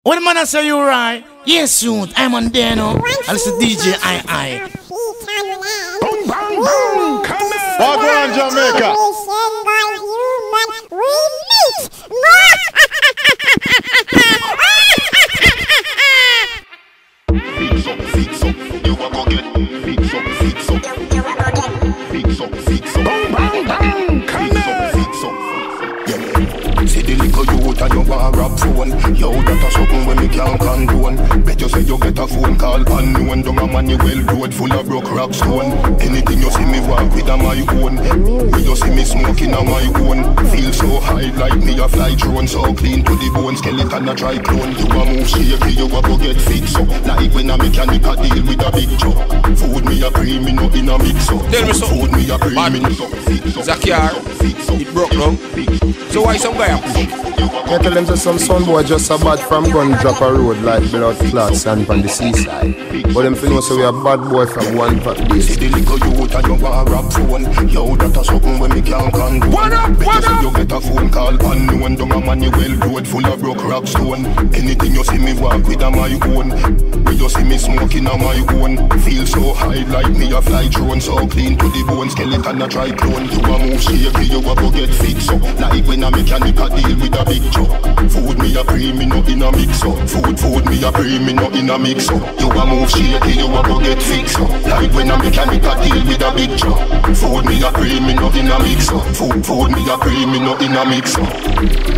What the man I say you right? Yes, youth, I'm on there now. And it's the DJ I. Boom, bang, boom, come in. Walk around Jamaica. Fix up, you a go get. Fix up, you a go get. Fix up, boom, bang, bang, come in. Fix up, yeah. See the little youth and you want rap phone. Yo, that a something when me can't condone. Bet you say you get a phone call unknown. Down a Manuel road full of broke rock stone. Anything you see me walk with a my own. When you see me smoking a my own. Feel so high like me a fly drone. So clean to the bone, skeleton a dry clone. You a move shaky, you a go get fixed up. Like when a mechanic a deal with a big chop. Food me a pre, me no in a mix up. Food me a pre, me no fix up. Zakiar, it broke down. So why some guy a push? You tell them that some son boy just a bad from gun drop a road like blood clots and from the seaside. But them feel so we a bad boy from one part this. See the little youth and you want rap phone. Yo, that a something when me can't condone. What up? You get a phone call unknown. Down a Manuel road full of broke rock stone. Anything you see me walk with a my own. When you see me smoking a my own. Feel so high like me a fly drone. So clean to the bone, skeleton a dry clone. You a move shaky, you a go get fixed up. Like when a mechanic a deal with a big chop. Food me a pre, me no in a mix up. Food me a pre, me no in a mix up. You a move shaky, you a go get fixed up. Like when a mechanic a deal with a big chop. Food me a pre, me no in a mix up. Food me a pre, me no in a mix up.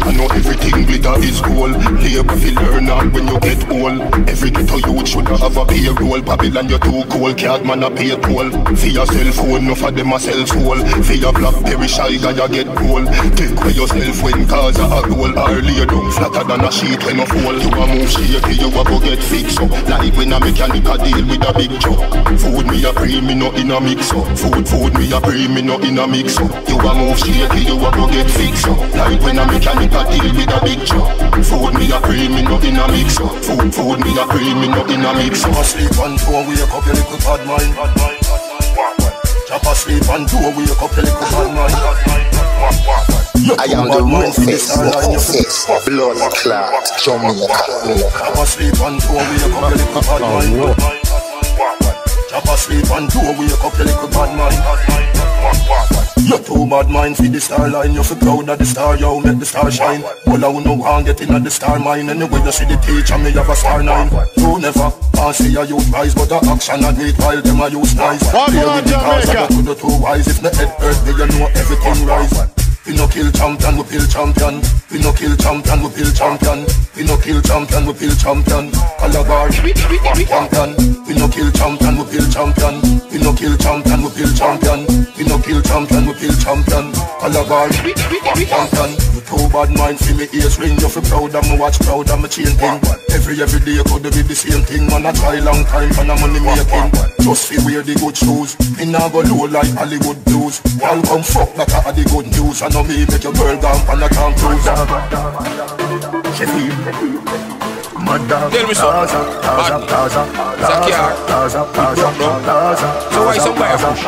I know everything glitter is gold. Labor fi learn all when you get old. Every ghetto youth should have a payroll. Babylon you too cold, cat man a pay toll. For your cell phone, no for them a sell soul. For your Blackberry shy guy you get cold. Take away yourself when cause a goal. Or lay down flatter than a sheet when you fall. You a move shaky, you a go get fixed up. Like when a mechanic a deal with a big chop. Food me a pre, me no in a mix up. Food me a pre, me no in a mix up. You a move shaky, you a go get fixed up. Like when a mechanic a deal with a big chop. Food me a pre, me no in a mix up. Food me a pre, me no in a mix up. Sleep and two, wake up your little bad mind. Chop a sleep and two, wake up your little bad mind. I am the roughest, blood clot, Jamaica. Chop a sleep and two, wake up your little bad mind. Chop a sleep and two, wake up your little bad mind. You're too bad mind for the star line. You're so proud of the star, yo, make the star shine. Well, I will no one get in at the star mine. Anyway, you see the teacher, me have a star 9. You never pass see a youth rise, but the action a great while them a use nice. Play with the cars, I got to the two wise. If the head hurt me, you know everything rise. We no kill champion, we pill champion. We no kill champion, we pill champion. We no kill champion, we pill champion. Calabar, champion. We no kill champion, we pill champion. We no kill champion, we pill champion. We no kill champion, we pill champion. Calabar, champion. You too bad mind for me ears ring. You feel proud of me watch, proud of me chain thing. Every day could be the same thing. Man I try long time for the money making. Just fi wear the good shoes. Me nah go low like Hollywood blues. Y'all come fuck that are the good news. I know me make your girl gone and I can't cruise. Sheffield, mad dog. Tell me something. Zakiar, so why some guy a push?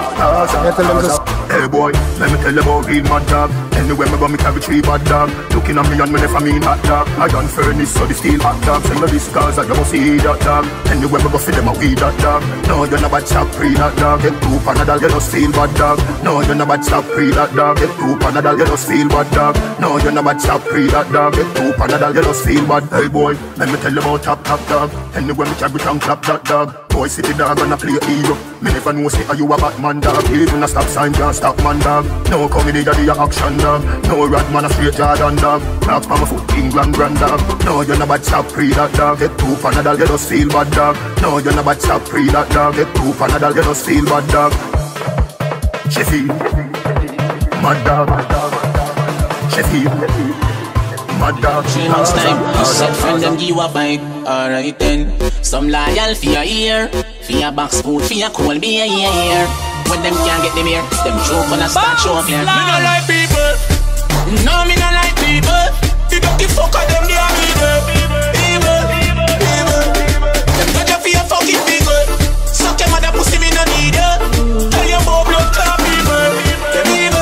Hey boy, let me tell you about real mad dog. Anywhere me go me carry 3 bad dog. Looking at me and me left a mean hot dog. I done furnace so the steel hot dog. Send me this cause I don't see that dog. Anywhere me go feed them a weed that dog. No, you're not bad stop pre that dog. Get 2 Panadol, you just feel bad dog. No, you're not bad stop pre that dog. Get 2 Panadol, you just feel bad dog. No, you're not bad stop pre that dog. Get 2 Panadol, you just feel bad. Hey boy, let me tell you about top dog. Anywhere me carry tongue clap that dog. Boy see the dog and I play hero. Me never know say are you a Batman dog. Even a stop sign can't stop man dog. No comedy daddy a action dog. No rat man a straight Jordan dog. Knocks pa my foot England grand dog. No you're not bad stop pre that dog. Get 2 Panadol you just feel bad dog. No you're not bad stop pre that dog. Get 2 Panadol you just feel bad dog. Sheffield, mad dog. Sheffield, mad dog. 3 months time, I said friend them give you a vibe. Alright then, some loyal for your ear, for your box food, for your cold beer here. When them can't get them here, them joke when I start show up here. Me no like people. No, me no like people. The dirty fucker them they are evil. Them judge you for your fucking people. Suck your mother pussy, me no need you. Tell your boy blood clot people. Them evil.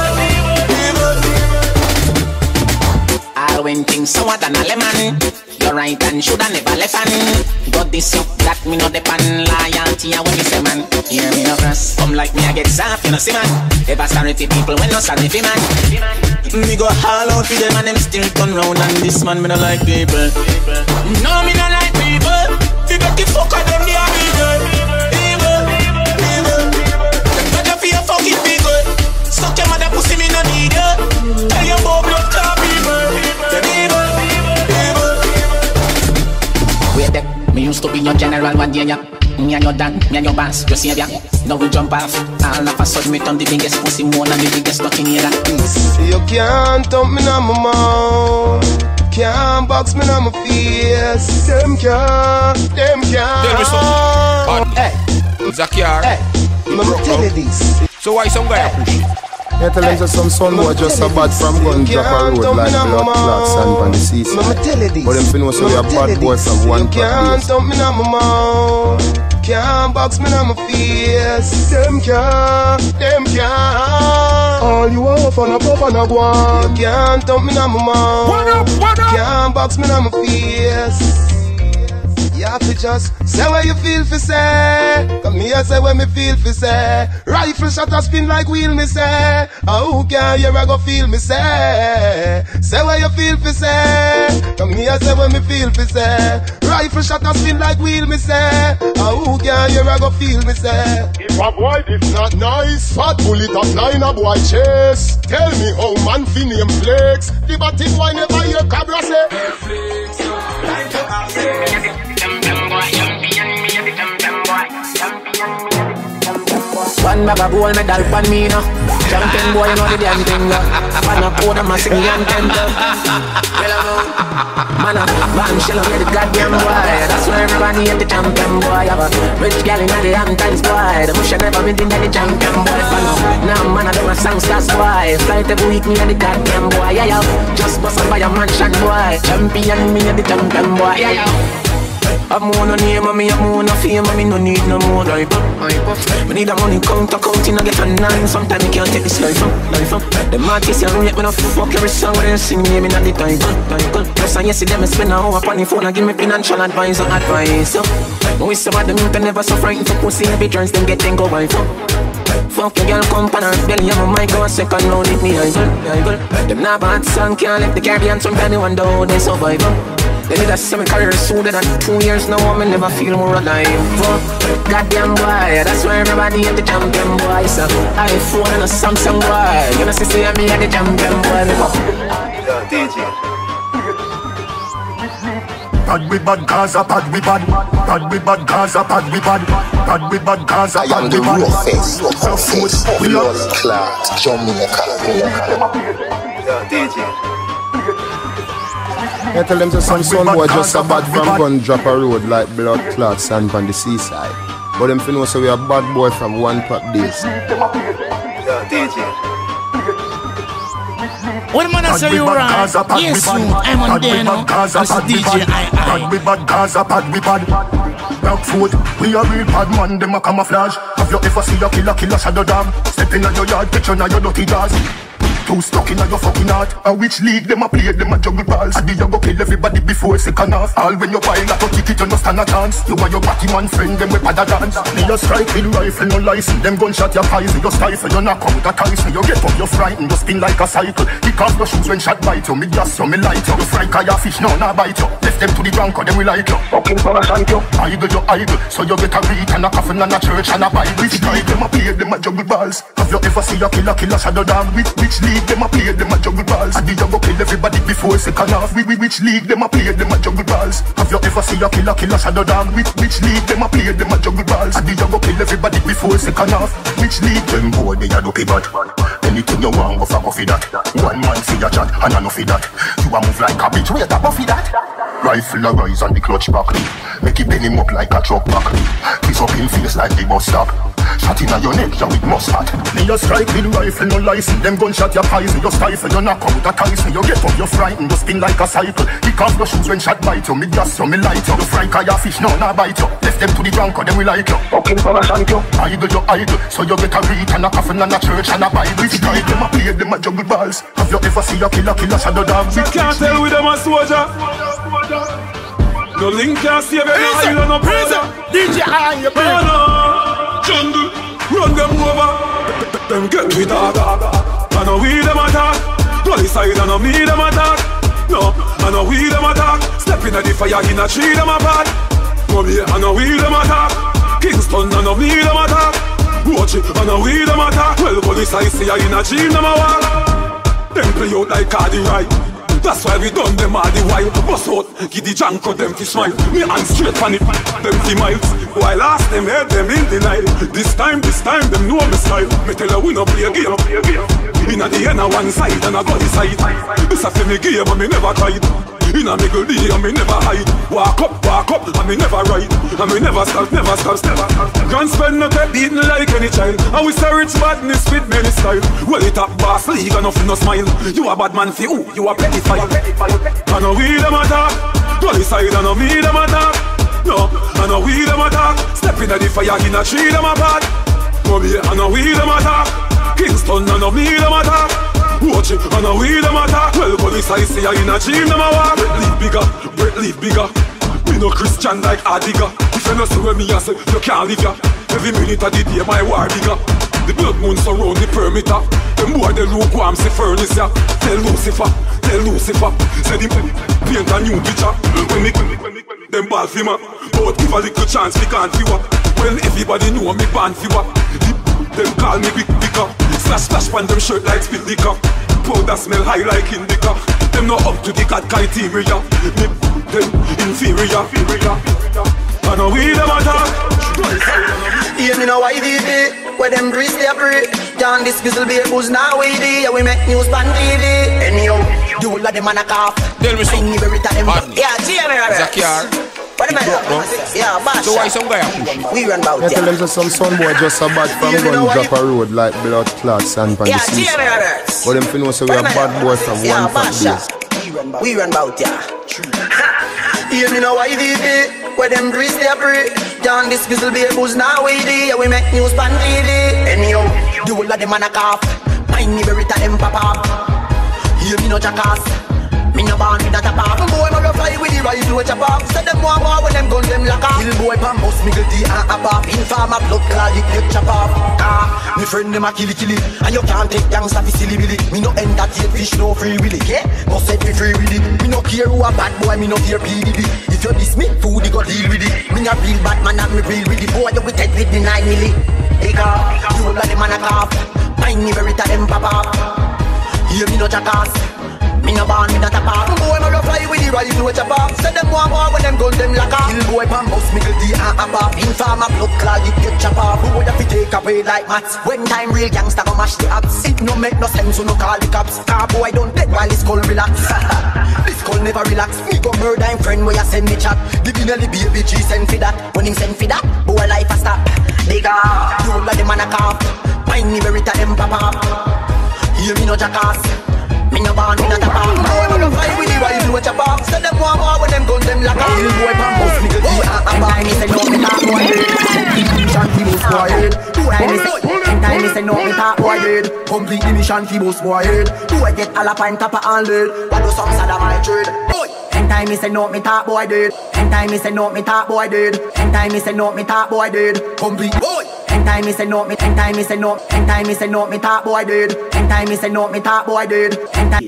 All when things sour than a lemon. You're right and shoulda never left hand. But this up that me no depend. Loyalty when me say man. Hear me no cross. Come like me I get soft, you know see man. Ever sorry for people when no sorry for man. Me go haul out for them and them still turn round. And this man me no like people. No me no like people. You got the fuck out them they are evil. Evil. Them better for your fucking people. Suck your mother pussy me no need you. Tell your boy blood clot people. Them evil. Wait there, me used to be your general one day, yeah. Me and your dad, me and your boss, your savior. Now we jump off. All of a sudden me turn the biggest pussy more than the biggest nothing here. You can't dump me on my mouth. Can't box me on my face. Them can't. Tell me something. Hey, Zakiar. hey, Let me tell you this. So why some guy push it? You tell them some son boy just a bad from gun drop a road like blood clots and on the seaside. But them finna say we a bad boy from one part Can't dump me on my mouth. Can't box me on my face. Them can't. All you want for no pop and a guan. You can't dump me on my mouth. What up? Can't box me on my face. You have to just say what you feel for say. Come here say what me feel for say. Rifle shot a spin like wheel me say. Who can you go feel me say? Say what you feel for say. Come here say what me feel for say. Rifle shot a spin like wheel me say. Who can you go feel me say? If a boy this not nice, fat bullet a fly in a boy chest. Tell me how man fi name flex. The batty boy never hear cabra say. one bag of gold medal pan me now. Champion boy, you know the damn thing. Man a code a massive and tender. Man a man shell on the goddamn boy. That's why everybody hate the champion boy. Have a rich gal in the Hamptons boy. The bush never been in the champion boy. Now man a do a songsters boy. Flight every week me and the goddamn boy. Yeah, just bust up by a mansion boy. Champion me and the champion boy. Yeah, I'm on a name and me, I'm on a fame and me no need no more life up. Me need a money counting and get a nine. Sometimes me can't take this life up. The artists you rate me no fuck every song when they sing me in the time. Plus and yesterday me spend an hour upon the phone and give me financial advice. But we some of them youth never so frightened for pussy every turns them get then go by fuck your girl come pan her belly and my mic go a second round hit me idle. Them not bad song can't let the Caribbean sometimes they wonder how they survive. They need a semi-career sooner than 2 years now. I never feel more alive. Goddamn boy, that's why everybody at the champion boy. So iPhone and a Samsung boy. You know, see me at the champion boy. DJ. Bad we bad Gaza, bad we bad. Bad we bad Gaza, bad we bad. Bad we bad Gaza, bad we bad. Blood clot, Jamaica. DJ. You tell them some son boy just a bad from gun drop a road like blood clots and on the seaside. But them finna say we a bad boy from one part days. When man I say you right, yes you, I'm on there now. This is DJ I. Bad we bad Gaza, bad we bad. Black foot, we a real bad man, them a camouflage. Have you ever seen a killer shadow dog? Step in your yard, picture now your dirty jaws. Too stuck in your fucking heart. And which league them a play, them a juggle balls. And you go kill everybody before second half. All when you buy a lot of ticket, you no stand a chance. You and your batty man friend, them with a dance. Me a strike with rifle, no license. Them gunshot your pies, you stifle, you knock out a ties. You get up, you frightened, you spin like a cycle. Kick off your shoes when shot bite you. Me gas you, me light you. You fry kaya fish, no, nah bite you. Left them to the drunk, or them we like you. Fucking parasite you. Idle, you idle. So you get a read and a coffin and a church and a Bible. Which league them a play, them a juggle balls. Have you ever seen a killer shadow dog? Which league them a play, them a juggle balls. And you go kill everybody before second half. Which league them a play, them a juggle balls. Have you ever seen a killer shadow dog? Which league them a play, them a juggle balls. And you go kill everybody before second half. Which league them boy they a dopey bad. Anything you want go for that. One man see a chat and enough of that. You a move like a bitch, wait a buffy that. Rifle a rise on the clutch back. Make it bend him up like a truck back. Kiss up in face like the bus stop. Shot in your neck, you with mustard. Me a strike with rifle, no license. Them gunshot your pies, you stifle, you knock out a ties. You get up, you frightened, you spin like a cycle. Kick off your shoes when shot bite you. Me gas you, me light you. You fry kaya fish, no, nah bite you. Left them to the drunk, or them we like you. Fucking parasite you. Idle, you idle. So you get a read and a coffin and a church and a Bible. Which league them a play, them a juggle balls. Have you ever seen a killer shadow dog? You can't tell with them a soldier. No link can't save you, no island, no brother. DJ I your brain. Jungle, run them over. Them get with dog. I know we them attack. Bloody side, I know me them attack. No, I know we them attack. Step in the fire, in a tree them apart. Come here, I know we them attack. Kingston, I know me them attack. Watch it, I know we them attack. Well, police I see in a dream them a walk. Them play out like Cardi right. That's why we done them all the while. Bust out, give the junk of them fi smile. Me hands straight on it, them fi miles. While last them head them in denial. This time, them know me style. Me tell her we no play a game. Inna the end of one side and I go the side. This a fi me game but me never tried. Inna me good day and me never hide. Walk up and me never ride. And me never stop. Grand spend no get beaten like any child. And we say rich badness with many style. Well it up boss league and nothing no smile. You a bad man fi who? You a petty file. I know we them attack. Bloody side I know me them attack. No, I know we them attack. Step in the fire in a tree them apart. Come here, I know we them attack. Kingston I know me them attack. Watch it, I know we them attack. Well, police I see in a dream them a walk. Break leave bigger. Me no Christian like a digger. If you no see where me a say, you can't live ya. Every minute of the day my war bigger. The blood moon surround the perimeter. Them boy they lukewarm see furnace ya. Tell Lucifer, say them paint a new picture. When me them ball fi ma. But give a little chance we can't fi walk. Well, everybody know me born fi walk. Them call me big picker. Slash pan them shirt like spit liquor. Powder smell high like indica. Them not up to the God criteria. Me them inferior. I know we them attack. Hear me now why did it? Where them breeze they pray. Down this bizzle be who's now we do. Yeah we make news on TV. Anyhow, do all of them on a cough. Tell me some. Yeah, hear me Zakiar. Yeah, bash. So why some guy we run about I tell them some son boy just a bad from gun drop a road like blood clots and pan the seaside. But them fin know say we a bad boy from one fat days. We run about ya. Hear me now why did it? Where them breeze they pray. Down this bizzle be who's now we do. Yeah we make news on TV. Anyhow, do all of them on a cough. Mind me very them pop up. Hear me no jackass. Me no born with that apart. Boy, me go fly with the rifle with a pop. Say them want war when them gun them lock up. Kill boy pan bust me guilty and a pop. Informer blood clot it get chop off. Me friend them a kill it. And you can't take gangsta fi silly billy. Me no entertain fish no free willy. Yeah, go set me free with it. Me no care who a bad boy, me no fear PDD. If you diss me, food you go deal with it. Me a real bad man and me real with it. Boy, you wicked with the 9 milli. Hey girl, you all of them a cough. Mind me very them pop up. Hear me no jackass. Me no born with that apart. Boy, me go fly with the rifle with a pop. Say them want war when them gun them lock up. Kill boy pan bust me guilty and a pop. Informer blood clot it get chop off. Boy, that fi take away like mats. When time real gangsta go mash the apps. It no make no sense so no call the cops. Car boy don't dead while his skull relax. This skull never relax. Me go murder him friend where you send me chat. The binary baby G send for that. When him send for that, boy life a stop. Digga, you all of them on a cough. Mind me very them pop up. Hear me no jackass. Me no born with that apart. Boy, me no fly with the rifle with a pop. Say them want war when them gun them lock up. Kill boy pan bust me guilty and a pop. Time me say no me talk boy dead. Mission fi bust boy head. Time me say no me talk boy dead. Complete the mission fi bust boy head. Boy get all up on top of and lead. What do some sad of my trade? Boy. Time me say no me talk boy dead. Time me say no me talk boy dead. Time me say no me talk boy dead. Complete boy. Time me say no me. Time me say no. Time me say no me talk boy dead. Time me say no me talk boy dead.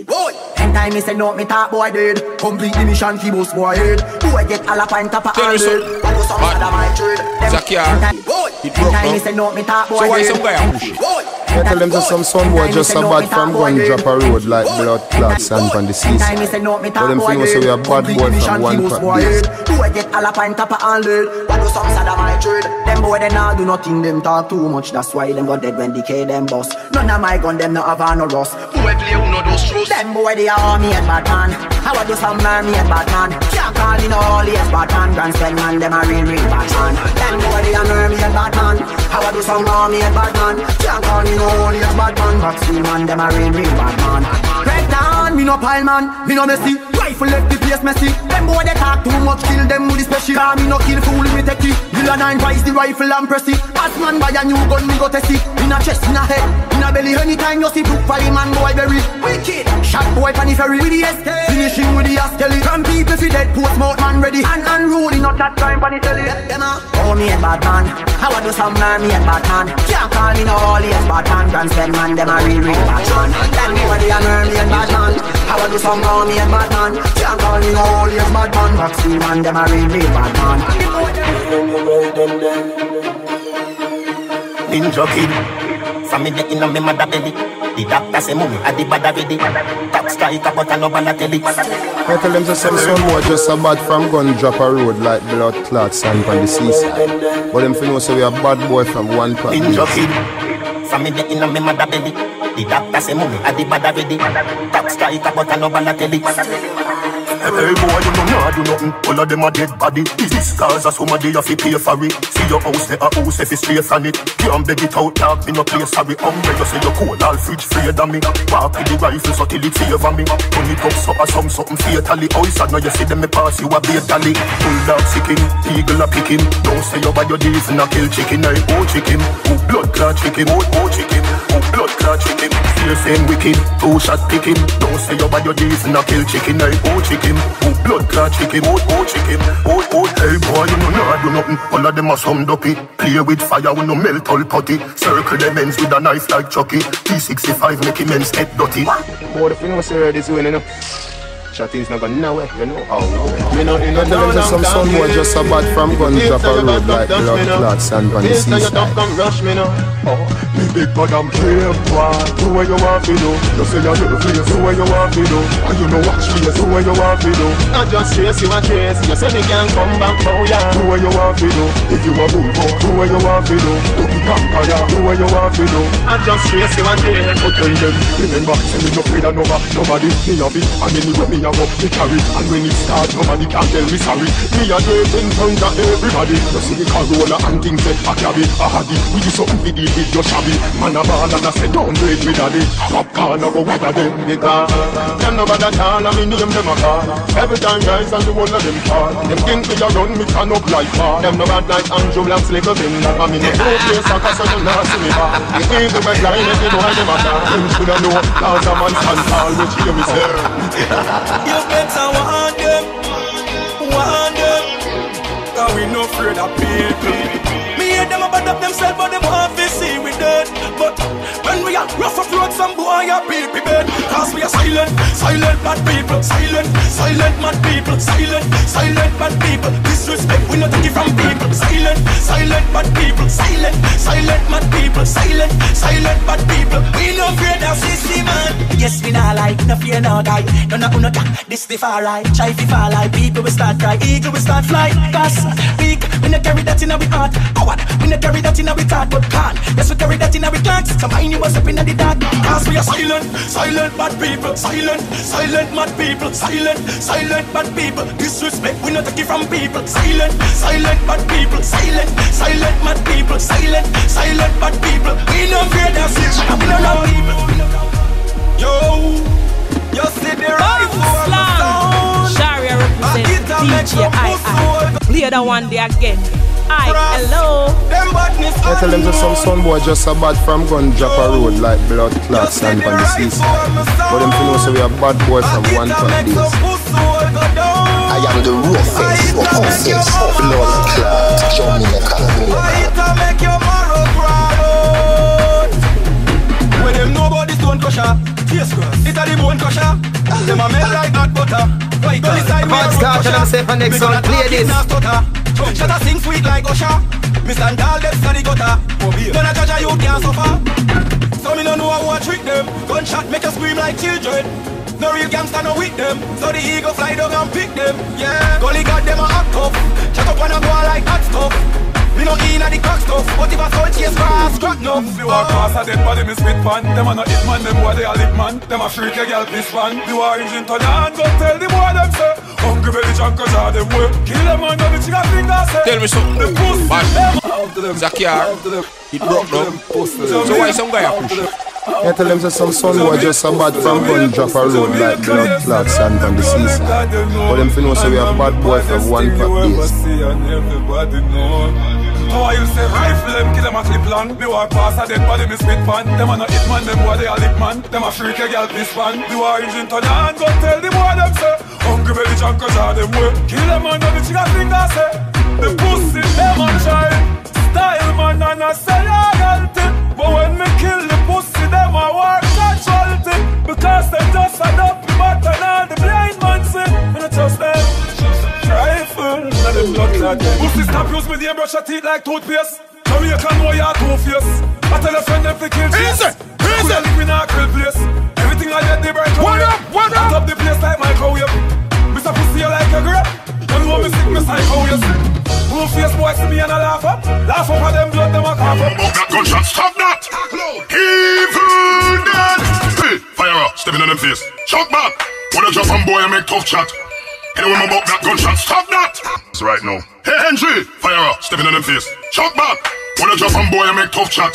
Boy. Time me say no me talk boy dead. Complete the mission fi bust boy head. Boy get all up on top of all dead. What do some sad of my trade? Zakiar. Boy. Time me say no me talk boy dead. So why some guy boy. I tell them some son boy just a bad from gun drop a road like blood clots and pan the seaside. But them fin know say we a bad boy from one fat days. Boy get all up on top of all dead. What do some sad of my trade? Them boy they not do nothing, them talk too much. That's why them got dead when decay them bust. None of my gun them not have no rust. Boy play who know those truths. Them boy they are me and bad man. How I do some army and bad man. Can't call in all yes bad man. Grand spend man them a real bad man. Them boy they are me and bad man. How I do some army and bad man. Can't call in all yes bad man. But still man them a real bad man. Right now man, me no pile man, me no messy. Rifle left the place messy. Them boy they talk too much, kill them with the special. Cause me no kill fool, me take it. Miller 9 price the rifle and press it. As man buy a new gun, me go test it. In a chest, in a head, in a belly. Anytime you see Brook Valley man, boy bury. Wicked, shot boy pan the ferry with the SK. Finishing with the Askelly. From people fi dead, post mouth man ready. And unruly, not that time pan the telly. Oh me a bad man, how I do some man, me a bad man. Can't call me no all yes bad man. Grand spend man, them a real bad man. Tell me what they a me a bad man. How I do some more, me a bad man. Can't call me no all yes bad man. Vaccine man, them a real bad man. Ninja kid, from me in a me mother belly. The doctor say mummy a the bad already. Top strike but I no balatelli. I tell them to some son boy just a bad from gun drop a road like blood clots and on the seaside. But them fi know say we a bad boy from one part. Ninja kid, from me in a me mother belly. The doctor say mummy a the bad already. Top strike but I no balatelli. Hey boy, you know nah do nothing. All of them a dead body. This cause a somebody you fi pay for it. See your house, a house if it's straight on it. Can't beg it out, dog, me no play sorry. You say you cold, all fridge afraid of me. Walk with the rifle so till it favor me. Turn it up so a something fatally. Oh, sad now you see them me pass you a batally. Bulldog sicking, eagle a picking. Don't say you buy your days and a kill chicken. I oh chicken, oh blood clot chicken, oh chicken, oh blood clot chicken. Still same wicked, 2 shot picking. Don't say you buy your days and a kill chicken. I oh chicken. Oh blood clot chicken, oh chicken, oh hey boy, you know nah do nothing. All of them are some ducky. Play with fire, we no melt all putty. Circle them ends with a knife like Chucky. T65 make him ends head dirty. Boy, if you know say this way, you know. Chatting's not going nowhere, you know. Me no in no some son boy just a bad from gun drop a road like blood clots and on the seaside. Rush me now. Me big bad and brave boy. Do what you want to do. You say you're the place. Do what you want to do. And you know watch me. Do what you want to do. I just chase you and chase. You say me can't come back now, yeah. Do what you want to do. If you a bull, do what you want to do. Do the vampire. Do what you want to do. I just chase you and chase. But tell them, remember, say me no afraid of nobody. Me have it, and anyway me up the carry. And when it start, nobody can tell me sorry. Me a do it in front of everybody. You see the Corolla and things that I carry. I had it, we do something with it with your shabby. Man a ball and I say don't do it with daddy. Popcorn a go with them because them nobody call and me name them a call. Every time guys and the one of them call. Them think me a run me can up like car. Them no bad like Andrew Black's little thing. I mean no play soccer so you not see me bar. You ain't the red line if you know them a call. Them shoulda know cause a man stand tall which hear me say. You better want them, cause we no afraid of people. Me hear them about up themselves, but them want to see we dead. But when we are rough up road, some boy are people bed. Cause we are silent bad people. Silent mad people. Silent bad people. Disrespect, we not take it from people. Silent bad people. Silent mad people. Silent bad people. We no afraid of system, man. Yes, we not like, no fear, no die. No, this the far right. Try fi fall like people will start cry. Eagle will start fly. Cause weak, we no carry that in our heart. Coward, we no carry that in our thought. But can't, yes we carry that in our clocks. Somebody knew us up in the dark. Cause we are silent bad people. Silent mad people. Silent bad people. Disrespect, we not take it from people. Silent bad people. Silent mad people. Silent bad people. We no fear that system. We no love people. Yo, you see the rifle on the sound. Sharia represent DJ I. Play that one day again. Hello. I tell them to some son boy just a bad from gun drop a road like blood clots and on the seaside. But them fi know say we a bad boy from one part days. I am the roughest of office, blood clot, Jamaica. Make your marrow proud. When them nobody stone crusher, it's a the bone crusher. Them a melt like hot butter. Right on the side we a road crusher. Next one, play this. Shut a sing sweet like Usher. Me stand all them study gutter. None a judge a you can't suffer. So me no know how to trick them. Gunshot make you scream like children. No real gangster no with them. So the eagle fly down and pick them. Yeah, Gully got them a act tough. Shut up and a go like hot stuff. Me no in a the crack stuff. But if I soul chase grass, crack no. You walk past a dead body, me spit pan. Them a no hit man, them boy they a lit man. Them a freak a girl this one. You are engine turn on, go tell the boy them say hungry belly junk cause all them work. Kill them on the chicken finger say. Tell me something. The pussy Man, them. Zakia, it broke down. So why some guy a push? I tell them that some son who are just a bad from gun drop a road like blood clots and on the seaside. But them finna say we are bad boy from one practice. How I say rifle them, kill them a clip land. Me walk past a dead body, me spit pan. Them a no hit man, them boy they a lick man. Them a freak a girl this pan. The war engine turn on, go tell the boy them say hungry belly junk cause all them way. Kill them and the chicken finger say the pussy them a try. Style man and a say loyalty. But when me kill the pussy them a war casualty. Because they just a dopey but and all the blind man say me no trust them. Rifle, let them blood clot. Pussy stop use me the brush your teeth like toothpaste. Jamaican know you're two-face. I tell a friend them to kill chase. Easy, easy. Live in a grill place. Everything I get they break away. One up. Top the place like microwave. Mr. Pussy you like a grape. Don't know me sick me psycho. Blue face boys see me and I laugh up. Laugh up at them blood them a cough up. That gunshot, stop that. Evil dead. Hey, fire up, stepping on them face. Shock back. When I drop on boy I make tough chat. Anyone about that gunshot, stop that! It's right now. Hey Henry, fire up, stepping on them face. Shock back! When I drop on boy, I make tough chat.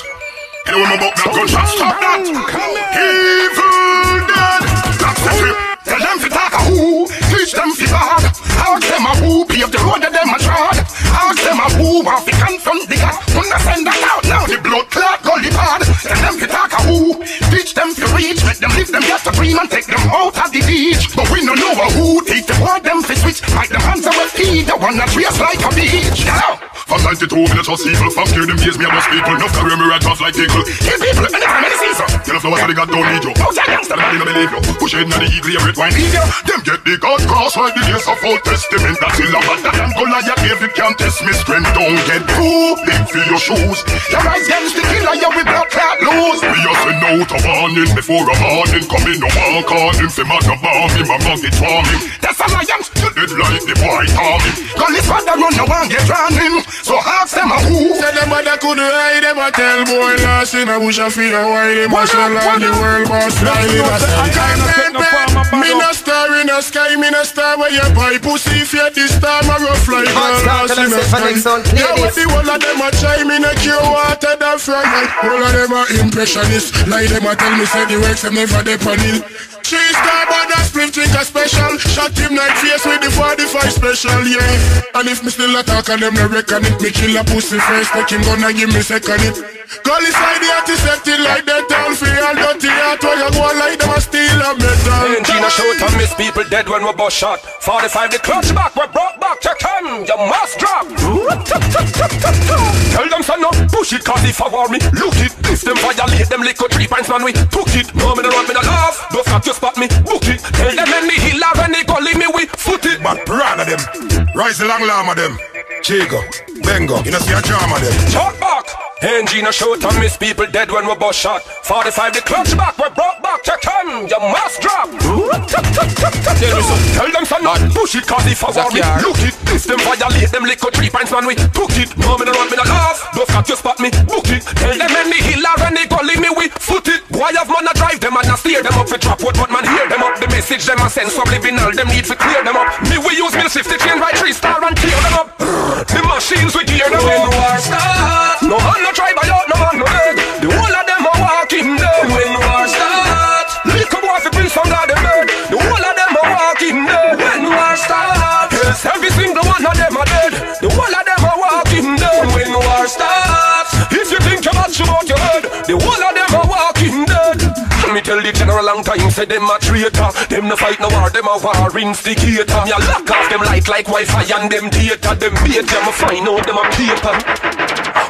Anyone about that gunshot, stop that! Evil dead! That's the trip. Tell them to talk a who, teach them to bad. Ask them a who, pave the road that them a trod. Ask them a who, want to confront the gas. Wanna send that out now, the blood clot gully pad. Tell them to talk a who, teach them to reach. Make them live them get to dream and take them out of the beach. But we no know a who, teach them what them to switch. Like them hands away feed, the one that trace like a beach. Now, from 92 minutes of people, from here them years me a bust people. No career me right off like people. Kill people, and I'm in the season. Tell them flowers how they got don't need you. How's that gangster, they don't believe you. Push it in the eagle, every wine leave you. Them get the God cross like the days of Old Testament. That's still a bad and Goliath David can't test me strength. Don't get too big for your shoes. Your eyes against the killer, you will blood clot lose. We just send out a warning before a morning coming. No one calling for man to bomb him, I'm gonna get swarming. That's alliance, you dead like the boy Tommy. Call his father run, no one get drowning. So ask them a who. Say them mother could hide, them a tell boy lost in a bush of fear. Why they must allow the world must fly in a sky. Me no star in the sky, me no star where you buy pussy. If you this star, my rough like lost in the sky. Yeah, what the whole of them a try, me no cure water than fry. All of them a impressionist. Like them a tell me say the works them never dey panel. 3-star but that split drink a special. Shot him night face with the 45 special, yeah. And if me still attack and them no reckon it, me kill a pussy first, take him gun and give me second it. Girl inside the antiseptic like that town for all dirty heart. Where you go like them a steal a metal. Gina shoot and miss people dead when we bust shot. 45 the clutch back, we brought back check him. You must drop. Tell them son no, push it cause if I war me, look it. If them violate them liquor 3 pints man we took it. No me no run me no laugh, don't stop you spot me, book it. Tell them any healer when they call me we foot it. But proud of them, rise the long lamb of them. Chigo, Bengo, you know see a charm of them. Shot back. Gina shoot and miss people dead when we bust shot. 45 the clutch back, we brought back check him. You must drop. Tell them son not push it cause if I war me, look it. If them violate them liquor 3 pints man we took it. No me no run me no laugh, don't stop you spot me, book it. Tell them any healer when they calling me we foot it. Boy have man a drive them and a steer them up for trap wood, but man hear them up. The message them a send subliminal, them need to clear them up. Me we use mill 50 chain right 3-star and tear them up. The machines we gear them up. War start. No man no try by out, no man no dead. The whole of them are walking dead. When war start. Little boy fi bring some God them dead. The whole of them are walking dead. When war start. Yes, every single one of them are dead. The whole of them are walking dead. When war start. If you think you're much about your head, the whole of them are walking dead. Me tell the general long time, say them a traitor. Them no fight no war, them a war instigator. Me a lock off them light like Wi-Fi and them data. Them bait them a find out them a paper.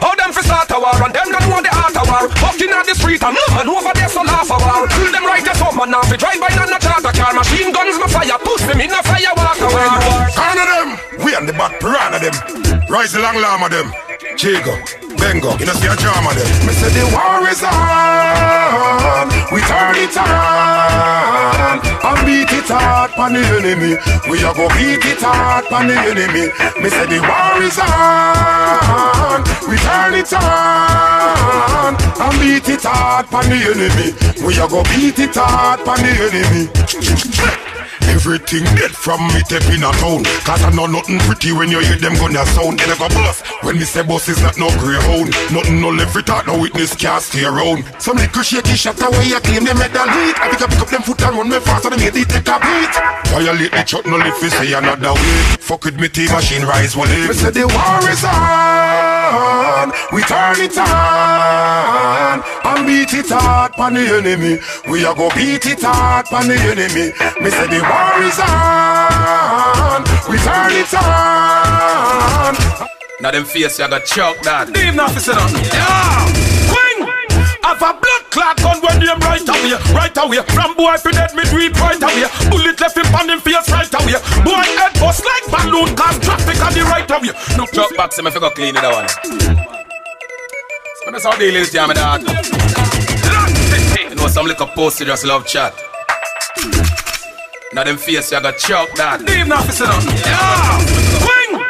How them fi start a war and them don't know the art of war. Walking on the street and no man over there so laugh a war. Kill them right as home and now fi drive by none a charter car. Machine guns me fire, push them in a fire walk a war. Corner them, we and the back piranha them. Rise the long lamb of them. Chigo, Bengo, you know see a charm of them. Me say the war is on, we turn it on and beat it hard pon the enemy. We a go beat it hard pon the enemy. Me say the war is on, we turn it on and beat it hard pon the enemy. We a go beat it hard pon the enemy. Everything dead from me tap in a town. Cause I know nothing pretty when you hear them gonna sound. They go bust. When me say boss is not no greyhound. Nothing no left without no witness can't stay around. Some little shaky shot away, I claim they medal heat. I pick up them foot and run me fast so they make it take a beat. Violate the truck, no lift is say another way. Fuck with me T-machine rise one day. Me say the war is on. We turn it on. And beat it hard pon the enemy. We a go beat it hard pon the enemy. Me say the war is on. We turn it on. Now them face you got choke that. Leave nothing sit down. Yeah. Swing. Have a blood clot gun when them right away. Right away. From boy fi dead me do it right away. Bullet left him on him face right away. Boy head bust like balloon cause traffic on the right away. No choke back so me fi go clean it that one. So that's how they ladies jam me dog. You know some little posty just love chat. Now them face you got choke that. Leave nothing sit down. Yeah. Swing.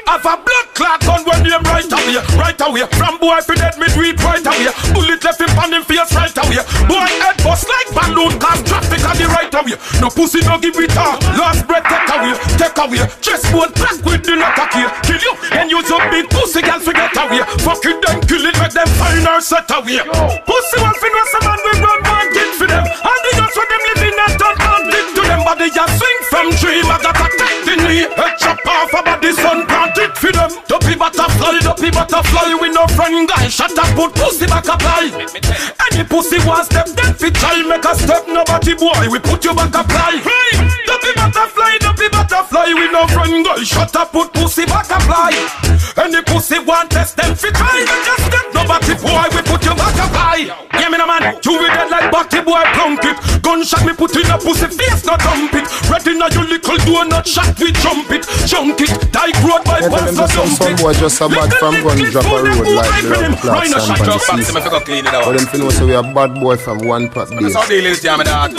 Have a blood clot gun when them right away. Right away. From boy fi dead me do it right away. Bullet left him on him face right away. Boy head bust like balloon cause traffic on the right away. No pussy no give it up. Last breath take away. Take away. Chest bone crack with the knock here. Kill you and use up big pussy girl forget away. Fuck it then kill it make them find her set away. Pussy one fin was a man we run one kid for them. And the girls for them living and done hunting to them. But they just swing from tree. I got a tight in me. Head chop off about the sun planted for them. Dopey butterfly with no friend guy. Shut up put pussy back apply. Any pussy one step then fit try make a step nobody boy we put you back apply. Dopey butterfly with no friend guy. Shut up put pussy back apply. Any pussy one test them fit try make a step nobody boy we put you back apply. Yeah me no man, you with dead like Batty boy plunk it. Gunshot me put in a pussy face not dump it. Ready now you little do not shot we jump it. Jump it, die road by pass so jump it. Some boy just a bad from gun drop a road like blood clots and pan the seas. But them fin know so we a bad boy from one pot base. That's how they ladies jam me dog.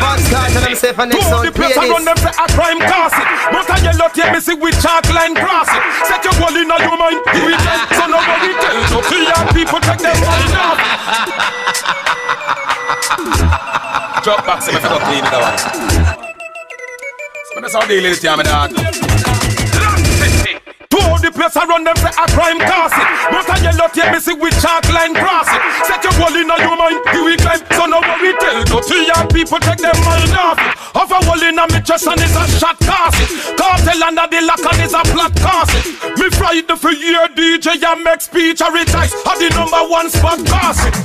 The place I run them say a crime cause it. But I yellow tape me see with chalk line cross it. Set your wall in your mind. You will tell, so nobody tell. So clear people take them mind off. Drop back so me go clean it that one. So that's how they ladies jam me dog. The place I run them say a crime cause it. But I yellow tape me see with chalk line cross it. Set your wall in your mind, you will climb. So no worry tell. Dirty young people take them mind off it. Have a wall in my chest and it's a shot cause it. Cartel under the lock and it's a flat cause it. Me Friday for year DJ and make speech a retire. Have the #1 spot cause it.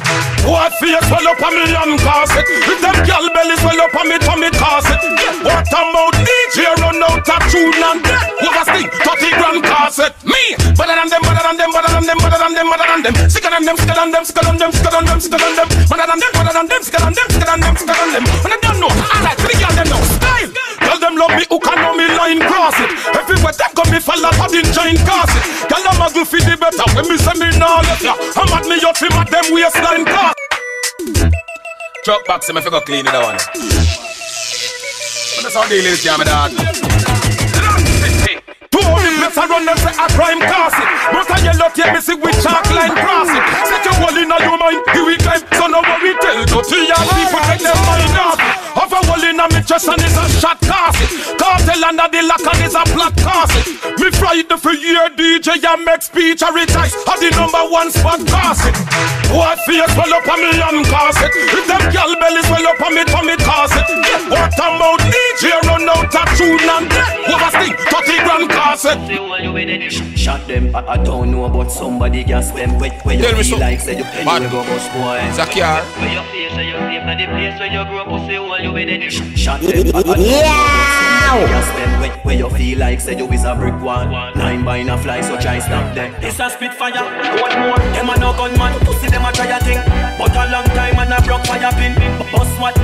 What face well up on me and cause it. If them girl bellies well up on me tummy cause it. What about DJ run out of tune and dead. Oversting 30 grand cause it. Me, better than them, better than them, better than them, better than them, better than them. Sicker than them, sicker than them, sicker than them, sicker than them, sicker than them. Better than them, better than them, sicker than them, sicker than them, sicker than them. When I don't know, alright, for the girl them know. Style, girl them love me, who can know me line cross it. Everywhere them come me fall out of the giant cast it. Girl them muggle for the better, when me say me nah let ya. I'm at me out for my them waistline cross. Truck back so me go clean it that one. That's how they ladies jam me dog. The place I run them say a crime cause it. But I yellow tape me see with chalk line cross it. Set your wall in your mind, you will climb. So no worry tell. Dirty young people take them mind off it. Have a wall in my chest and it's a shot cause it. Cartel under the lock and it's a flat cause it. Me Friday for year DJ and make speech a retire. Have the #1 spot cause it. What face well up on me and cause it. If them girl bellies well up on me tummy cause it. What about DJ run out of tune and dead. Oversting 30 grand cause it. Shot them, I don't know about somebody gas them. Where you feel like say you anywhere go bust boy. Zakiar. Where you feel say you live in the place where you grew up, pussy all you with it. Shot them, I don't know gas them. Where you feel like say you is a brick one. 9 by a fly, so try stop them. It's a spitfire, one more. Them a no gunman, pussy them a try a thing. But a long time and a broke fire pin. Bust what,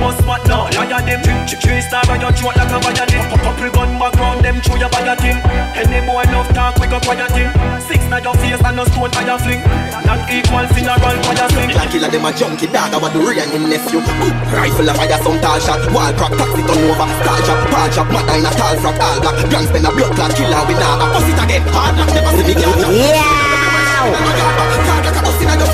no, liar them. 3 star by your throat like a violin. Couple gun background them through your body thing. Any boy love talk, we go quiet thing. 6 na your face and no stone fire fling. Not equal funeral fire swing. Like killer them a junkie dog, I want to rain him nephew. Rifle a fire, some tall shot. Wall crack, taxi turn over. Tall chop, ball chop, mad in a tall frack. All black, grand spin a blood clot killer. We now a bust it again. Hard knock, never see me girl. Yeah.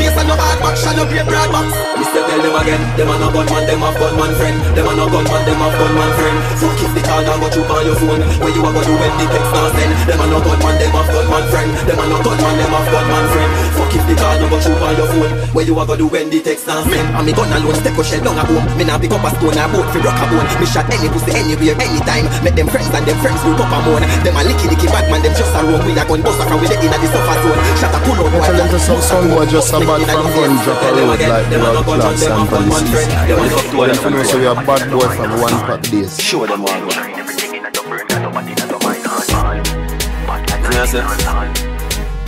face and no hard back, shall no be a broad box. Mr. Tell them again, them a no gunman, them a gunman friend. Them a no gunman, them a gunman friend. Fuck if the call now go through on your phone. Where you a go do when the text now send. Them a no gunman, them a gunman friend. Them a no gunman, them a gunman friend. Fuck if the call now go through on your phone. Where you a go do when the text now send. And me gun alone, step a shell down a home. Me nah pick up a stone or boat fi rock a bone. Me shot any pussy anywhere, anytime. Make them friends and them friends group up a moan. Them a licky bad man, them just a roam with a gun bust a with the inna the suffer zone. Shot a pull out boy. Tell them to some boy just a bad from gun drop a road like blood clots and from the seaside. Them know so we a bad boy from one pack days. Show them one.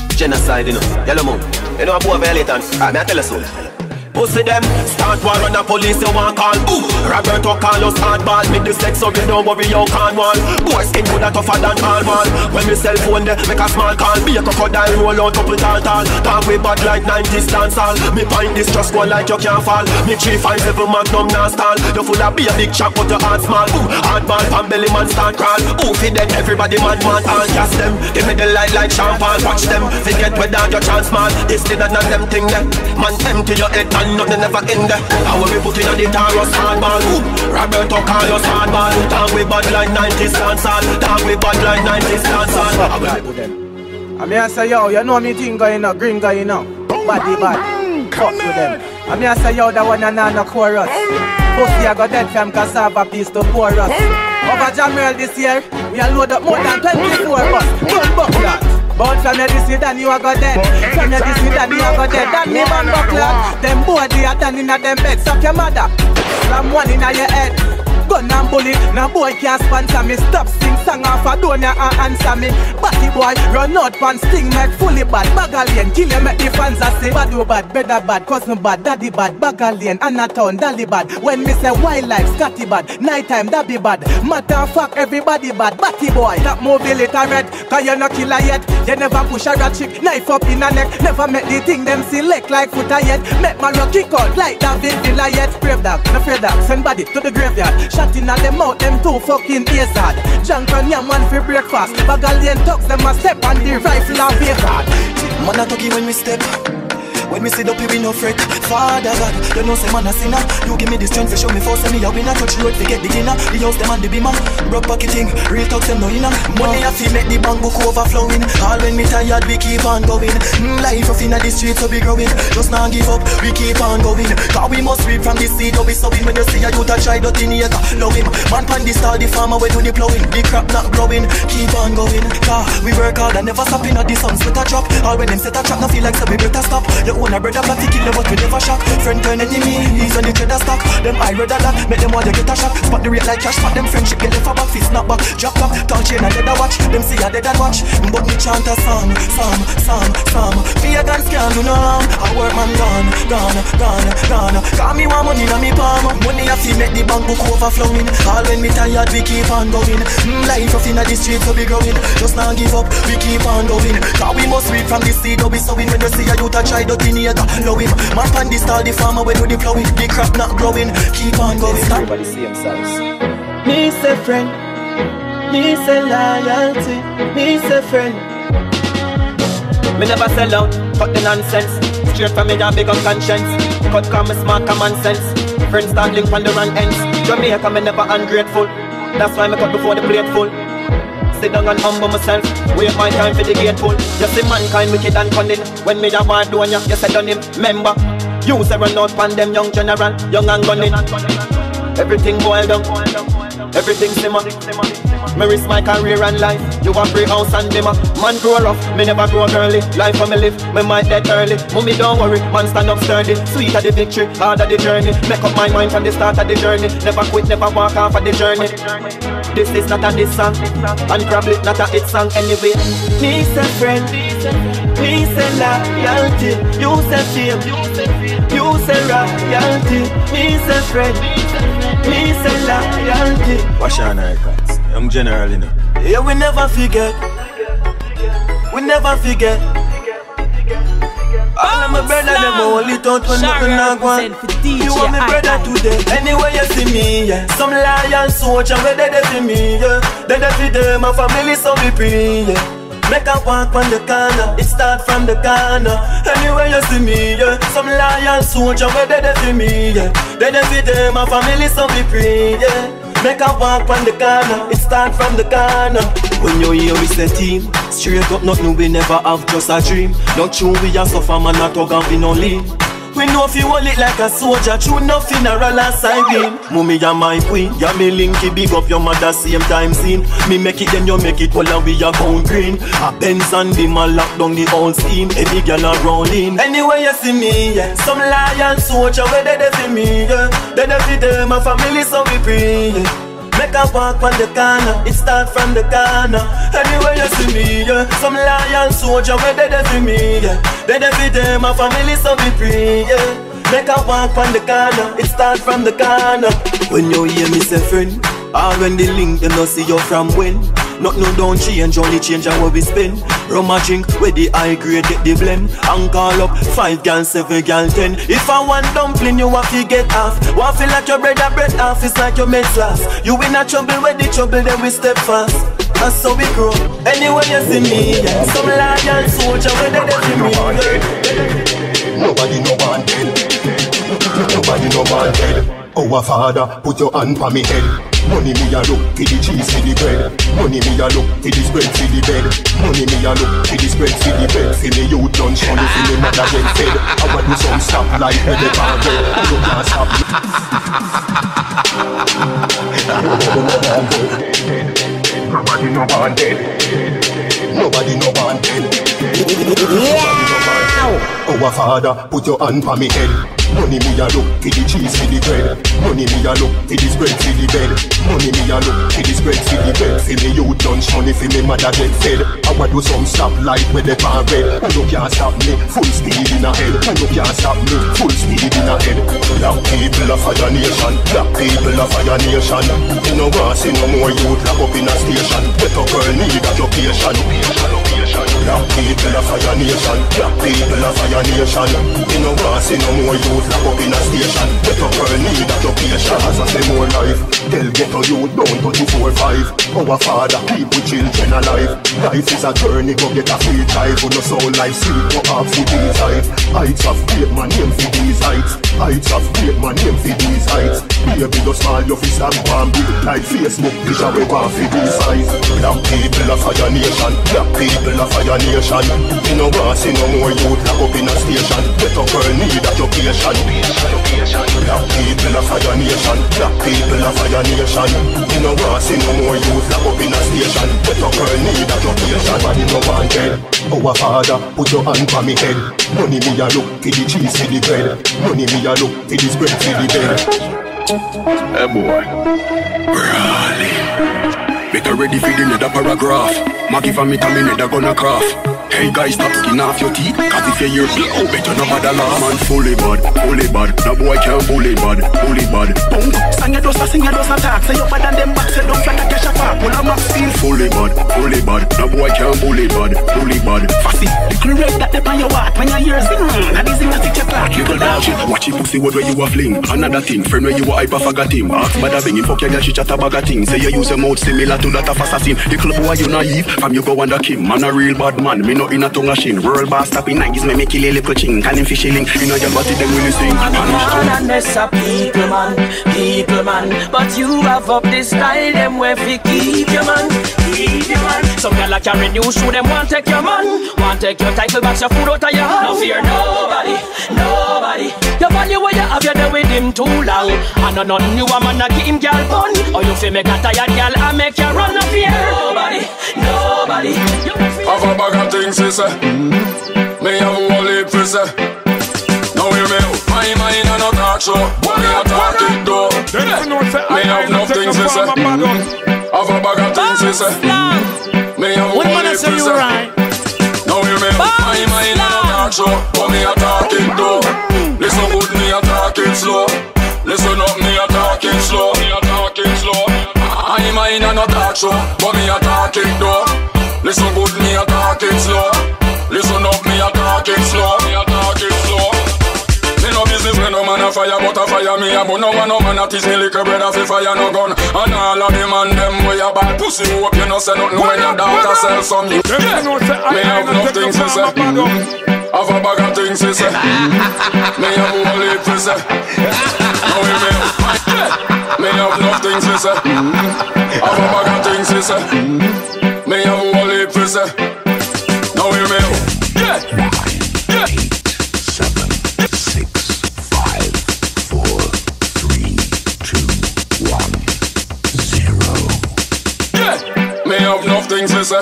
Genocide, you know. Yellow moon. You know a boy violator. Alright, me I tell you so. Pussy them, start war on the police, you want call. Ooh, Roberto Carlos hardball. Make the sex so you don't worry, you can't wall. Boy skin good and tougher than all wall. When me cell phone there, make a small call. Be a crocodile, roll out couple tall. Talk way bad like 90s dance all. Me find this just go like you can't fall. Me 357 Magnum now stall. You full of be a big chop but your heart small. Ooh, hardball, pan belly man start crawl. Ooh, feed them, everybody man want all. Gas them, give me the light like champagne. Watch them, forget whether your chance man. This did not them thing there. Man empty your head and nothing never end there. I will be putting on the Taurus hardball. Roberto Carlos hardball. Talk with bad like 90s dancehall. Talk with bad like 90s dancehall. I mean I say yo, you know me thing going on, green going on. Body bad, fuck with them. I mean I say yo, that one and no chorus. Pussy I got dead from cassava piece to pour us. Over Jamrel this year, we are load up more than 24 bus. Gun buckler. But from your this then you are got dead. From your this then you are got dead. That me man buckler. Them boy they are turning at them bed. Suck your mother. Slam one in your head. Gun and bullet. Now boy can't sponsor me. Stop sing song off a donor and answer me. Batty boy run out pan sting make fully bad. Bagalien kill you make the fans a say. Bad you bad, better bad, cousin bad, daddy bad. Bagalien, Anatown, Dally bad. When me say wildlife, Scotty bad. Nighttime, that be bad. Matter of fact, everybody bad. Batty boy, that movie later red. Cause you no killer yet. You never push a rat chick, knife up in a neck. Never make the thing them select like footer yet. Make my rock kick out like David Villa yet. Brave dog, no fear dog, send body to the graveyard. Shot in all them out, them two fucking ears hard. Junk on yam one for breakfast. Bagalien talks, them a step on the rifle and be hard. Man a talkie when we step. When me sit up, we no fret. Father God, you know say man a sinner. You give me the strength to show me force. Me a winner, touch road to get the dinner. The house them and the beamer. Broke pocketing, real talk them no inner. Money a fee make the bank book overflowing. All when me tired, we keep on going. Life of inna the streets so we growing. Just not give up, we keep on going. Cause we must read from the seed how we sowing. When you see a youth a try dirty nature, love him. Man pan the star, the farmer we do the plowing. The crop not growing, keep on going. Cause we work hard and never stop inna the sun split a drop. All when them set a trap, no feel like so we better stop. When a brother party kill them but we never shot. Friend turn enemy, he's on the trader stock. Them I rather that, make them want to get a shot. Spot the rate like cash, spot them friendship, get left a back, fist snap back. Drop top, tall chain and leather watch. Them see a dead and watch, but me chant a song. Pagans can't do no harm. I work man gone. Call me one money in me palm. Money I feel make the bank book overflowing. All when me tired, we keep on going. Life of inna the streets so we growing. Just not give up, we keep on going. Cause we must read from the seed how we sowing. When you see a youth a try dirty nature, love him. Man pan the star, the farmer we do the plowing. The crop not growing, keep on going. Everybody same size. Me say friend, me say loyalty, me say friend. Me never sell out, cut the nonsense. Straight from me a big on conscience. Cut come me smart common sense. Friends start link on the wrong ends. Jamaica me never ungrateful. That's why me cut before the plate full. Sit down and humble myself. Wait my time for the gate pull. You see mankind wicked and cunning. When me a war doing ya, you said on him. Remember, you say run out pan them young general, young and gunning. Everything boiled down, everything simmer. Me risk my career and life. You a free house and dimmer. Man grow rough, me never grow early. Life for me live, me might dead early. Mommy don't worry, man stand up sturdy. Sweet of the victory, hard of the journey. Make up my mind from the start of the journey. Never quit, never walk off of the journey. This is not a diss song, and probably not a hit song anyway. Me say friend, me say loyalty. You say fame, you say royalty. Me say friend, me say loyalty. Wash on records, young general, you know. Yeah, we never forget. We never forget. All of my brother, them only thought when nothing not going. You are my brother today. Anyway you see me, yeah. Some loyal soldier where they for me, yeah. They for them, my family so be free, yeah. Make a walk on the corner, it start from the corner. Anywhere you see me, yeah. Some loyal soldier where they for me, yeah. They for them, my family so be free, yeah. Make a walk on the corner, it start from the corner. When you hear we say team, straight up nothing we never have, just a dream. Not true we a suffer, man, not talk and we no lean. We know if you hold it like a soldier, true no funeral and siren. Mummy, you're my queen, you're me linky, big up your mother, same time scene. Me make it, then you make it, while we are going green. A Benz and the man lock down the whole scheme. A big girl a rolling. Anyway you see me, yeah. Some loyal soldier, where they for me, yeah. They for them, my family so we free, yeah. Make a walk on the corner, it start from the corner. Anywhere you see me, yeah. Some loyal soldier, where they for me, yeah. They for them, my family so be free, yeah. Make a walk on the corner, it start from the corner. When you hear me say friend, or when the link, them don't see you from when. Nothing don't change, only change how we spend. Rum a drink, where the high grade get the blend. And call up 5 gal, 7 gal, 10. If I want dumpling, you have to get off. Want feel like your bread off, it's like your meds last. You in a trouble, where the trouble, then we step fast. That's how we grow. Anyway you see me, yeah. Some loyal soldier, where they for me, yeah. Nobody no want dead. Nobody no want dead. Our Father, put your hand on me head. Money me a look, for the cheese, for the bread. Money me a look, for the spread, for the bed. Money me a look, for the spread, for the bed. For me youth lunch money, for me mother get fed. I want do some stop like where they can't get. You can't stop me. Nobody no want dead. Nobody no want dead. Our Father, put your hand on me head. Money me a look, for the cheese, for the bread. Money me a look, for the spread, for the bed. Money me a look, for the spread, for the bed. For me youth lunch money, for me mother get fed. I want do some stop light where they can't red. You can't stop me, full speed in a head. You can't stop me, full speed in a head. Black people of Fire Nation, black people of Fire Nation. You know want see no more youth lock up in a station. Better girl need occupation. Black people of Fire Nation, black people of Fire Nation. You know want see no more youth lock up in a station. Better girl need occupation. As I say more life, tell ghetto youth down 24-5. Our Father keep with children alive. Life is a journey, go get a free drive. On the soul life sweet, go up for these heights. Heights of great man name for these heights. Heights of great man name for these heights. Baby just small your fist and palm big like Facebook. Picture we want for these eyes. Black people of Fire Nation, black people of Fire Nation. You know want see no more youth lock up in a station. Better girl need occupation. Black people of Fire Nation, black people of Fire Nation. You know want see no more youth lock up in a station. Better girl need occupation. Nobody no want dead. Our Father, put your hand on me head. Money me a look, for the cheese, for the bread. Money me a look, for the spread, for the bed. Hey boy, Raleigh. Better ready for the nether paragraph. Maggie for me tell me nether gonna craft. Hey guys, stop skin off your teeth. Cause if you're blow, better no bother laugh. Man, fully bad. No boy can't bully bad. Boom, sing your dose attack. Say you bad and them back. Say don't flat a cash a park. Well, I'm up still fully bad. No boy can't bully bad. Fussy, the correct that they on your heart. When you hear zing, that is in the teacher clock. You go down shit. Watch your pussy word where you a fling. Another thing, friend where you a hyper forgot him. Ask bad a banging, fuck your girl, she chat a bag of things. Say you use your mouth similar to that of assassin. The club boy you naive, from you go under Kim. Man a real bad man, me no in a tongue machine. World boss tapping 90s, me kill a little ching. Call him fishy link, you know your body them will sing. Man and that's a people man. But you have up this style, them where fi keep your man. Some girl a carry new shoe, them want take your man. Want take your title, box your food out of your hand. No fear nobody. Your value where you have, you there with him too long. And no nothing you a man a give him girl fun. Or you fi make a tired girl and make you run. No fear nobody. Have a bag of things to say. Me have a whole heap to say. Now you me my mind and a talk show. What me a talk it though. Me have nothing to say. Have a bag of things to say. Me have a whole heap to say. Now you me my mind and a talk show. What me a talk it though. Listen good, me a talk it slow. Listen up, me a talk it slow. My mind and a talk show. What me a talk it though. Listen good, me a talk it slow. Listen up, me a talk it slow. Me no business when no man a fire, but a fire me a burn. No man a teach me little brother fi fire no gun. And all of the man them way a bad pussy. Hope you no say nothing when your daughter sell some you. Me have nothing to say. Have a bag of things to say. Me have all it to say. Now we me have nothing to say. Have a bag of things to say. Me have all it to say. Now we Me have enough things to say.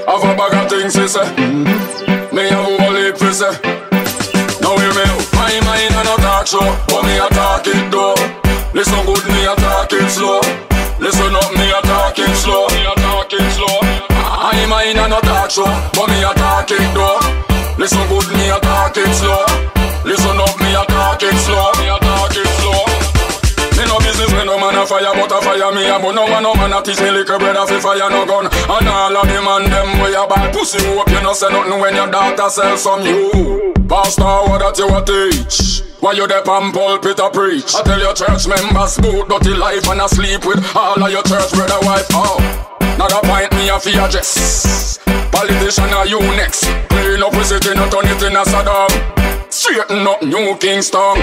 Have a bag of things to say. Me have all heap to say. Now hear me out. My mind and a talk show, but me a talk it though. Listen good, me a talk it slow. Listen up, me a talk it slow. Me a talk it slow. My mind and a talk show, but me a talk it though. Listen good, me a talk it slow. Listen up, me a talk it slow. Me a talk it slow. Me no business when no man a fire, but a fire me a burn. No man a teach me little brother fi fire no gun. And all of the man them way a bad pussy. Hope you no say nothing when your daughter sell some you. Pastor, what that you a teach? Why you dey on pulpit a preach? I tell your church members boot dirty life and a sleep with all of your church brother wife. Oh, not a point me a fi address. Politician are you next? Clean up with city, not turn it in a Saddam. Straighten up New Kingston.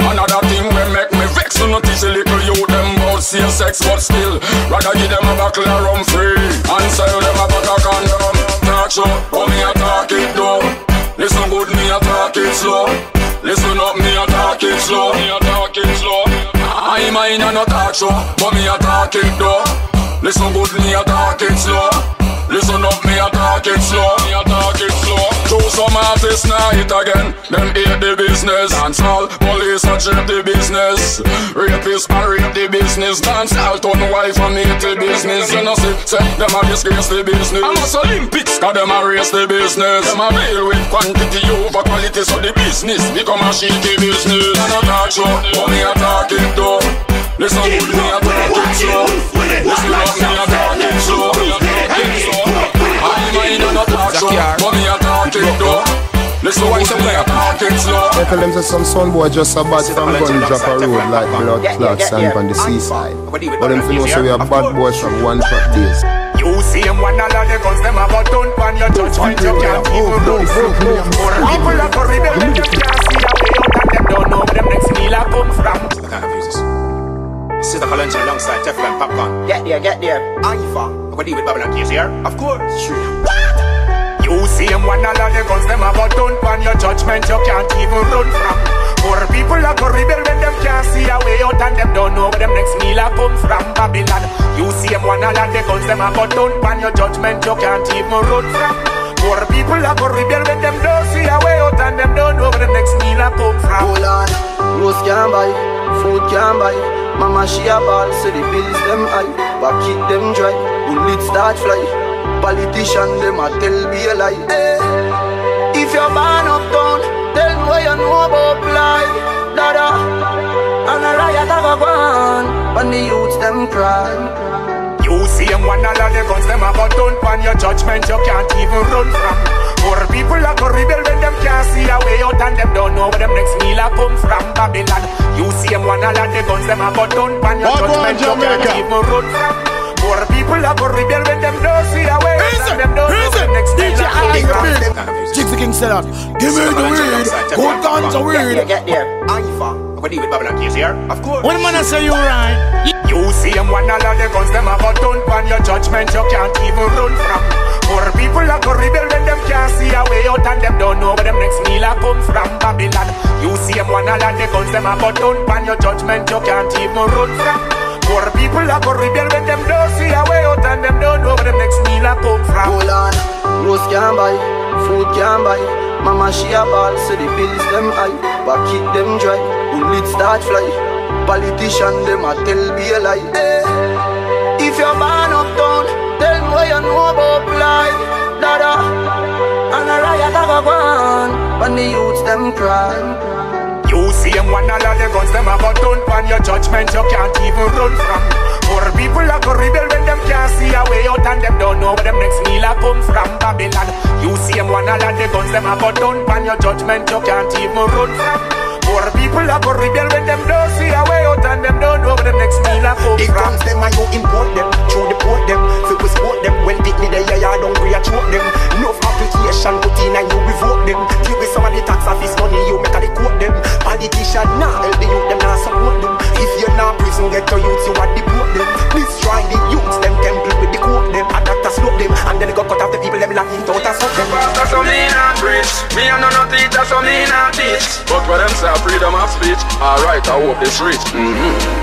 Another thing will make me vex. So not teach a little youth them about same sex, but still rather give them a buckle of rum free and sell them a butter condom. Talk show, but me a talk it though. Listen good, me a talk it slow. Listen up, me a talk it slow. Me a talk it slow. I mind and a talk show, but me a talk it though. Listen good, me a talk it slow. Listen up, me a talk it slow. Me a talk it slow. True, some artists now hit again. Them hate the business. Dance all police a trip the business. Rapists a rape the business. Dance all turn wife and make the business. You know say them a disgrace the business. I'm a Olympics, cause them a race the business. Them a deal with quantity over quality, so the business become a shaky business. And a talk show, but me a talk it though. Listen good, me a talk it slow. Listen up, me a talk it slow. Me a talk it slow. I mind on a talk show, but me a talk it though. Listen why some me a talk it slow. I tell them say some son boy just a bad from gun drop a road like blood clots and on the seaside. But them feel say we are bad boys from one track days. You see him one of the guns, them have a done pan your judgment, you can't even run from. More people are for rebel, them just can't see a way out and them don't know where them next meal a come from. I can't confuse this. This is the Colonel alongside Teflon Popcorn. Get there. Ifa. I'm gonna deal with Babylon Case here. Of course. You see him one of the guns, them have a done pan your judgment, you can't even run from. More people are for rebel when them can't see a way out and them don't know where them next meal a come from. Babylon. You see him one of the guns, them have a done pan your judgment, you can't even run from. More people are for rebel when them don't see a way out and them don't know where them next meal a come from. Hold on, rose can't buy, food can't buy. Mama she a ball, so the bills them high. Pocket them dry, bullets start fly. Politician them a tell me a lie. Hey, if you're born uptown, tell me what you know about fly. Dada, and a riot have a gone, when the youths them cry. You see him one of the guns, them have a done pan your judgment, you can't even run from. More people are for rebel when them can't see a way out and them don't know where them next meal a come from. Babylon. You see him one of the guns, them have a done pan your judgment, you can't even run from. More people are for rebel when them don't see a way out and them don't know where them next meal a come from. Jigsy King said that. Give me the weed, good guns are weed. Get there. Ifa. I'm gonna deal with Babylon Case here. Of course. When man I say you right. You see him one of the guns, them have a done pan your judgment, you can't even run from. More people are for rebel when them can't see a way out and them don't know where them next meal a come from. Babylon. You see him one of the guns, them have a done pan your judgment, you can't even run from. More people are for rebel when them don't see a way out and them don't know where them next meal a come from. Hold on, rose can't buy, food can't buy. Mama she a ball, so the bills them high. Pocket them dry, bullets start fly. Politician them a tell me a lie. Hey, if you're born uptown, tell me what you know about fly. Dada, and a riot have a gone, when the youths them cry. You see him one of the guns, them have a done pan your judgment, you can't even run from. More people are for rebel when them can't see a way out and them don't know where them next meal a come from. Babylon. You see him one of the guns, them have a done pan your judgment, you can't even run from. Poor people are go rebel when them don't see a way out and them don't know where them next meal a come from. The guns them I go import them, through the port them, fi we sport them. When pick me there, yeah, don't agree, I choke them. Enough application put in and you revoke them. Give me some of the tax office money, you make a the quote them. Politician now, help the youth, them now support them. If you're not prison, get your youth, you want deport them. Destroy the youths, them temple with the quote them. And that slope them, and then they go cut off the people, them lock it out and suck them. Pastor so me not preach, me and no teacher so me not teach. But for them say freedom of speech, alright, I hope this reach.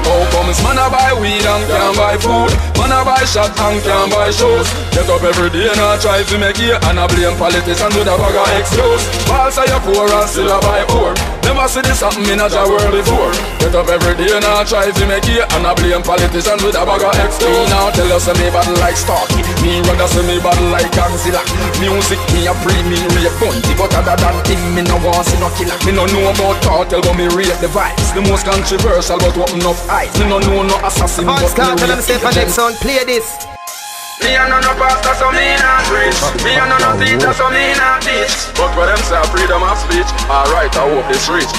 How comes man a buy weed and can't buy food? Man a buy shot and can't buy shoes. Get up every day and I try to make it, and I blame politicians with a bag of excuse. While say you're poor and still a buy poor. Never see this happen in a world before. Get up every day and I try to make it, and I blame politicians with a bag of excuse. Now tell us me battle like Starkey, me rather say me battle like Godzilla. Music me a free me rape bunty, but other than him me no want see no killer. Me no know about cartel but me rate the vibes. The most controversial but open up eyes. Me no know no assassin but me rate the next song, play this. Me and no pastor so me not preach. Me and no teacher so me not teach. But for them say freedom of speech, alright, I hope this reach.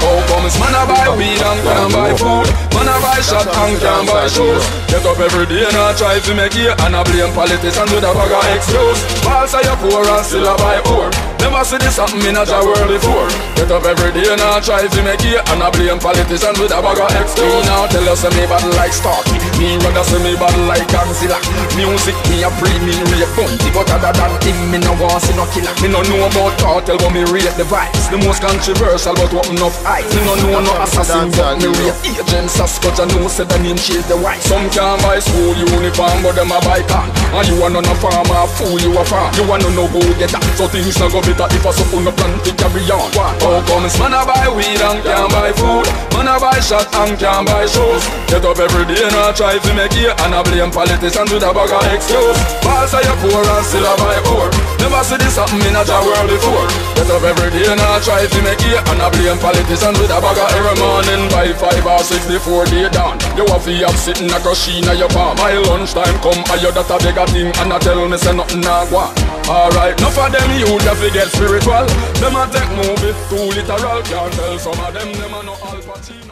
How comes man a buy weed and can't buy food? Man a buy shot and can't buy shoes. Get up every day and I try to make it, and I blame politicians with a bag of excuse. While say you're poor and still a buy poor. Never see this happen in a world before. Get up every day and I try to make it, and I blame politicians with a bag of excuse. Now tell us me battle like Starkey, me rather say me battle like Godzilla. Music me a free me rape bunty, but other than him me no want see no killer. Me no know about cartel but me rate the vibes. The most controversial but open up eyes. Me no know no assassin but me rate agent Sasquatch. I know say the name change the wise. Some can't buy school uniform but them a buy can. And you a no farmer, fool you a farm. You a no go get that, so things no go better if a something no plan to carry on. How comes man a buy weed and can't buy food? Man a buy shot and can't buy shoes. Get up every day and I try to make it, and I blame politicians with a bag of excuse. While say you're poor and still a buy poor. Never see this happen in a world before. Get up every day and I try to make it, and I blame politicians with a bag of every morning. By 5 or 6 before day dawn, you have to have sitting a crushing at your palm. My lunchtime come, I hear that a bigger thing, and I tell me say nothing not go on. Alright, enough of them you have to get spiritual. Them a take movies too literal. Can't tell some of them a no Al Pacino.